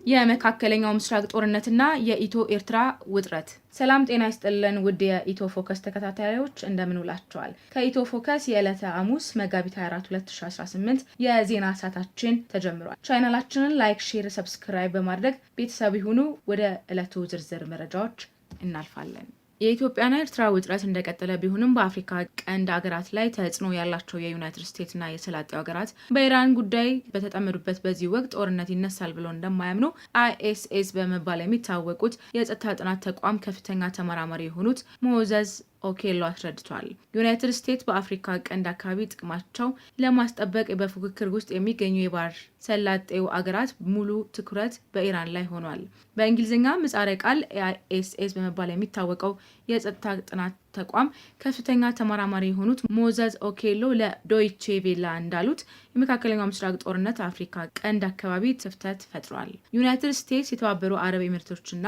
የመካከለኛው ምስራቅ ጦርነትና የኢትዮ ኤርትራ ውጥረት። ሰላም ጤና ይስጥልን ውድ የኢትዮ ፎከስ ተከታታዮች እንደምን ውላችኋል? ከኢትዮ ፎከስ የዕለተ ሐሙስ መጋቢት 24 2018 የዜና ሰዓታችን ተጀምሯል። ቻናላችንን ላይክ፣ ሼር፣ ሰብስክራይብ በማድረግ ቤተሰብ ይሁኑ። ወደ ዕለቱ ዝርዝር መረጃዎች እናልፋለን። የኢትዮጵያና ኤርትራ ውጥረት እንደቀጠለ ቢሆንም በአፍሪካ ቀንድ ሀገራት ላይ ተጽዕኖ ያላቸው የዩናይትድ ስቴትስና የሰላጤው ሀገራት በኢራን ጉዳይ በተጠመዱበት በዚህ ወቅት ጦርነት ይነሳል ብለው እንደማያምኑ አይኤስኤስ በመባል የሚታወቁት የጸጥታ ጥናት ተቋም ከፍተኛ ተመራማሪ የሆኑት ሞዘዝ ኦኬሎ አስረድቷል። ዩናይትድ ስቴትስ በአፍሪካ ቀንድ አካባቢ ጥቅማቸው ለማስጠበቅ በፉክክር ውስጥ የሚገኙ የባህር ሰላጤው አገራት ሙሉ ትኩረት በኢራን ላይ ሆኗል። በእንግሊዝኛ ምህጻረ ቃል አይኤስኤስ በመባል የሚታወቀው የጸጥታ ጥናት ተቋም ከፍተኛ ተመራማሪ የሆኑት ሞዘዝ ኦኬሎ ለዶይቼ ቬላ እንዳሉት የመካከለኛው ምስራቅ ጦርነት አፍሪካ ቀንድ አካባቢ ክፍተት ፈጥሯል። ዩናይትድ ስቴትስ፣ የተባበሩ አረብ ኤሚሬቶችና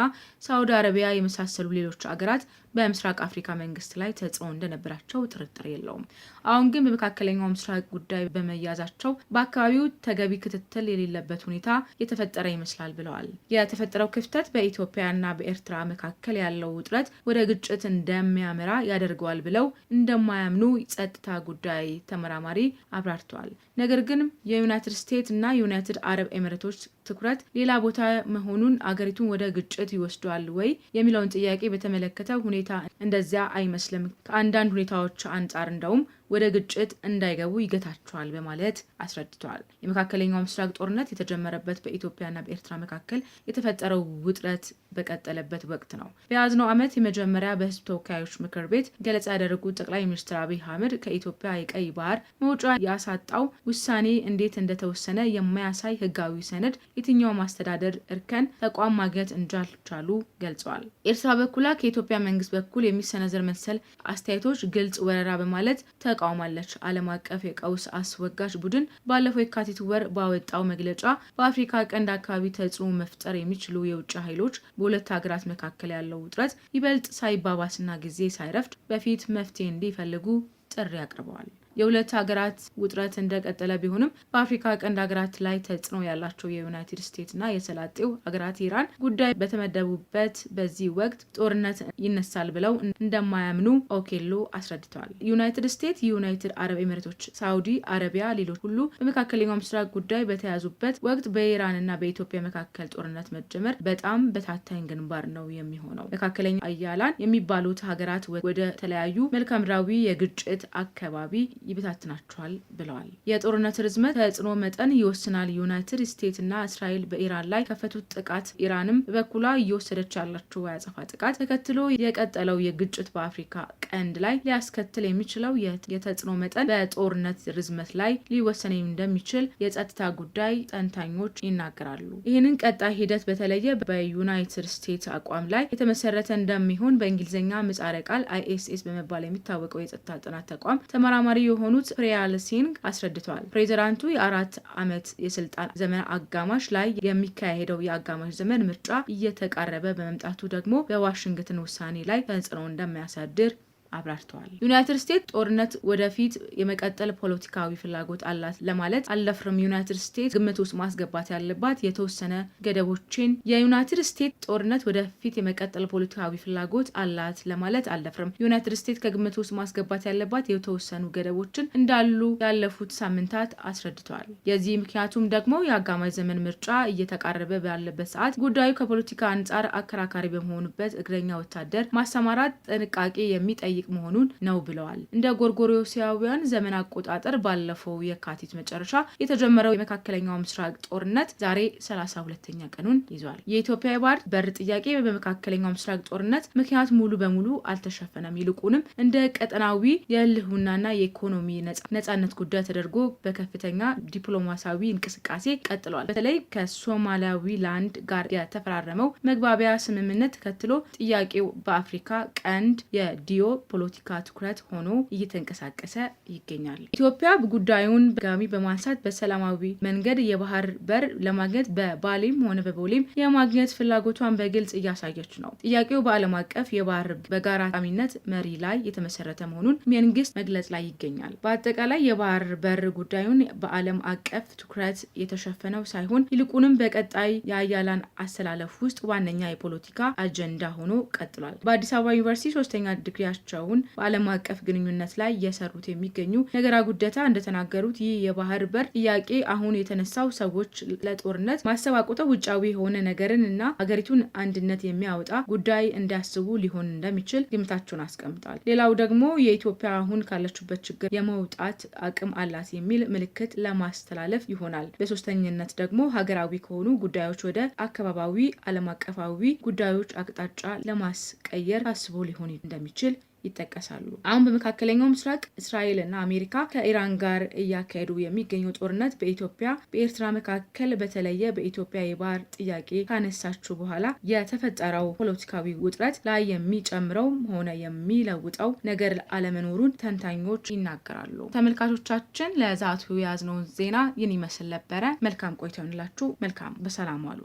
ሳውዲ አረቢያ የመሳሰሉ ሌሎች አገራት በምስራቅ አፍሪካ መንግስት ላይ ተጽዕኖ እንደነበራቸው ጥርጥር የለውም። አሁን ግን በመካከለኛው ምስራቅ ጉዳይ በመያዛቸው በአካባቢው ተገቢ ክትትል የሌለበት ሁኔታ የተፈጠረ ይመስላል ብለዋል። የተፈጠረው ክፍተት በኢትዮጵያና በኤርትራ መካከል ያለው ውጥረት ወደ ግጭት እንደሚያመራ ያደርገዋል ብለው እንደማያምኑ ጸጥታ ጉዳይ ተመራማሪ አብራርተዋል። ነገር ግን የዩናይትድ ስቴትስ እና ዩናይትድ አረብ ኤሚሬቶች ትኩረት ሌላ ቦታ መሆኑን አገሪቱን ወደ ግጭት ይወስዷል ወይ የሚለውን ጥያቄ በተመለከተ ሁኔታ እንደዚያ አይመስልም። ከአንዳንድ ሁኔታዎች አንጻር እንደውም ወደ ግጭት እንዳይገቡ ይገታቸዋል በማለት አስረድተዋል። የመካከለኛው ምስራቅ ጦርነት የተጀመረበት በኢትዮጵያና በኤርትራ መካከል የተፈጠረው ውጥረት በቀጠለበት ወቅት ነው። በያዝነው ዓመት የመጀመሪያ በሕዝብ ተወካዮች ምክር ቤት ገለጻ ያደረጉት ጠቅላይ ሚኒስትር አብይ አህመድ ከኢትዮጵያ የቀይ ባህር መውጫ ያሳጣው ውሳኔ እንዴት እንደተወሰነ የማያሳይ ህጋዊ ሰነድ የትኛውም አስተዳደር እርከን ተቋም ማግኘት እንዳልቻሉ ገልጸዋል። ኤርትራ በኩል ከኢትዮጵያ መንግስት በኩል የሚሰነዘር መሰል አስተያየቶች ግልጽ ወረራ በማለት ተቃውማለች። ዓለም አቀፍ የቀውስ አስወጋጅ ቡድን ባለፈው የካቲት ወር ባወጣው መግለጫ በአፍሪካ ቀንድ አካባቢ ተጽዕኖ መፍጠር የሚችሉ የውጭ ኃይሎች በሁለት ሀገራት መካከል ያለው ውጥረት ይበልጥ ሳይባባስና ጊዜ ሳይረፍድ በፊት መፍትሄ እንዲፈልጉ ጥሪ አቅርበዋል። የሁለት ሀገራት ውጥረት እንደቀጠለ ቢሆንም በአፍሪካ ቀንድ ሀገራት ላይ ተጽዕኖ ያላቸው የዩናይትድ ስቴትስ እና የሰላጤው ሀገራት ኢራን ጉዳይ በተመደቡበት በዚህ ወቅት ጦርነት ይነሳል ብለው እንደማያምኑ ኦኬሎ አስረድተዋል። ዩናይትድ ስቴትስ፣ ዩናይትድ አረብ ኤሚሬቶች፣ ሳውዲ አረቢያ፣ ሌሎች ሁሉ በመካከለኛው ምስራቅ ጉዳይ በተያዙበት ወቅት በኢራንና በኢትዮጵያ መካከል ጦርነት መጀመር በጣም በታታኝ ግንባር ነው የሚሆነው። መካከለኛ አያላን የሚባሉት ሀገራት ወደ ተለያዩ መልክዓ ምድራዊ የግጭት አካባቢ ይበታትናቸዋል ብለዋል። የጦርነት ርዝመት ተጽዕኖ መጠን ይወስናል። ዩናይትድ ስቴትስ እና እስራኤል በኢራን ላይ ከፈቱት ጥቃት ኢራንም በበኩሏ እየወሰደች ያላቸው የአጸፋ ጥቃት ተከትሎ የቀጠለው የግጭት በአፍሪካ ቀንድ ላይ ሊያስከትል የሚችለው የተጽዕኖ መጠን በጦርነት ርዝመት ላይ ሊወሰን እንደሚችል የጸጥታ ጉዳይ ተንታኞች ይናገራሉ። ይህንን ቀጣይ ሂደት በተለየ በዩናይትድ ስቴትስ አቋም ላይ የተመሰረተ እንደሚሆን በእንግሊዝኛ ምህጻረ ቃል አይኤስኤስ በመባል የሚታወቀው የጸጥታ ጥናት ተቋም ተመራማሪ የሆኑት ፕሪያልሲንግ አስረድተዋል። ፕሬዚዳንቱ የ4 ዓመት የስልጣን ዘመን አጋማሽ ላይ የሚካሄደው የአጋማሽ ዘመን ምርጫ እየተቃረበ በመምጣቱ ደግሞ በዋሽንግተን ውሳኔ ላይ ተጽዕኖ እንደሚያሳድር አብራርተዋል። ዩናይትድ ስቴትስ ጦርነት ወደፊት የመቀጠል ፖለቲካዊ ፍላጎት አላት ለማለት አልደፍርም። ዩናይትድ ስቴትስ ግምት ውስጥ ማስገባት ያለባት የተወሰነ ገደቦችን የዩናይትድ ስቴትስ ጦርነት ወደፊት የመቀጠል ፖለቲካዊ ፍላጎት አላት ለማለት አልደፍርም። ዩናይትድ ስቴትስ ከግምት ውስጥ ማስገባት ያለባት የተወሰኑ ገደቦችን እንዳሉ ያለፉት ሳምንታት አስረድተዋል። የዚህ ምክንያቱም ደግሞ የአጋማሽ ዘመን ምርጫ እየተቃረበ ባለበት ሰዓት ጉዳዩ ከፖለቲካ አንጻር አከራካሪ በመሆኑበት እግረኛ ወታደር ማሰማራት ጥንቃቄ የሚጠይቅ መሆኑን ነው ብለዋል። እንደ ጎርጎሮሳውያን ዘመን አቆጣጠር ባለፈው የካቲት መጨረሻ የተጀመረው የመካከለኛው ምስራቅ ጦርነት ዛሬ 32ኛ ቀኑን ይዟል። የኢትዮጵያ የባህር በር ጥያቄ በመካከለኛው ምስራቅ ጦርነት ምክንያት ሙሉ በሙሉ አልተሸፈነም። ይልቁንም እንደ ቀጠናዊ የህልውናና የኢኮኖሚ ነጻነት ጉዳይ ተደርጎ በከፍተኛ ዲፕሎማሲያዊ እንቅስቃሴ ቀጥሏል። በተለይ ከሶማሊላንድ ጋር የተፈራረመው መግባቢያ ስምምነት ተከትሎ ጥያቄው በአፍሪካ ቀንድ የዲዮ ፖለቲካ ትኩረት ሆኖ እየተንቀሳቀሰ ይገኛል። ኢትዮጵያ ጉዳዩን በጋሚ በማንሳት በሰላማዊ መንገድ የባህር በር ለማግኘት በባሌም ሆነ በቦሌም የማግኘት ፍላጎቷን በግልጽ እያሳየች ነው። ጥያቄው በዓለም አቀፍ የባህር በጋራ ጣሚነት መሪ ላይ የተመሰረተ መሆኑን መንግስት መግለጽ ላይ ይገኛል። በአጠቃላይ የባህር በር ጉዳዩን በዓለም አቀፍ ትኩረት የተሸፈነው ሳይሆን ይልቁንም በቀጣይ የአያላን አሰላለፍ ውስጥ ዋነኛ የፖለቲካ አጀንዳ ሆኖ ቀጥሏል። በአዲስ አበባ ዩኒቨርሲቲ 3ኛ ዲግሪያቸውን በዓለም አቀፍ ግንኙነት ላይ እየሰሩት የሚገኙ ነገራ ጉደታ እንደተናገሩት ይህ የባህር በር ጥያቄ አሁን የተነሳው ሰዎች ለጦርነት ማሰብ አቁተው ውጫዊ የሆነ ነገርን እና ሀገሪቱን አንድነት የሚያወጣ ጉዳይ እንዲያስቡ ሊሆን እንደሚችል ግምታቸውን አስቀምጧል። ሌላው ደግሞ የኢትዮጵያ አሁን ካለችበት ችግር የመውጣት አቅም አላት የሚል ምልክት ለማስተላለፍ ይሆናል። በሶስተኝነት ደግሞ ሀገራዊ ከሆኑ ጉዳዮች ወደ አካባቢያዊ ዓለም አቀፋዊ ጉዳዮች አቅጣጫ ለማስቀየር ታስቦ ሊሆን እንደሚችል ይጠቀሳሉ። አሁን በመካከለኛው ምስራቅ እስራኤል እና አሜሪካ ከኢራን ጋር እያካሄዱ የሚገኘው ጦርነት በኢትዮጵያ በኤርትራ መካከል በተለየ በኢትዮጵያ የባህር ጥያቄ ካነሳችው በኋላ የተፈጠረው ፖለቲካዊ ውጥረት ላይ የሚጨምረው ሆነ የሚለውጠው ነገር አለመኖሩን ተንታኞች ይናገራሉ። ተመልካቾቻችን ለዛቱ የያዝነው ዜና ይህን ይመስል ነበረ። መልካም ቆይታ ይሁንላችሁ። በሰላም ዋሉ።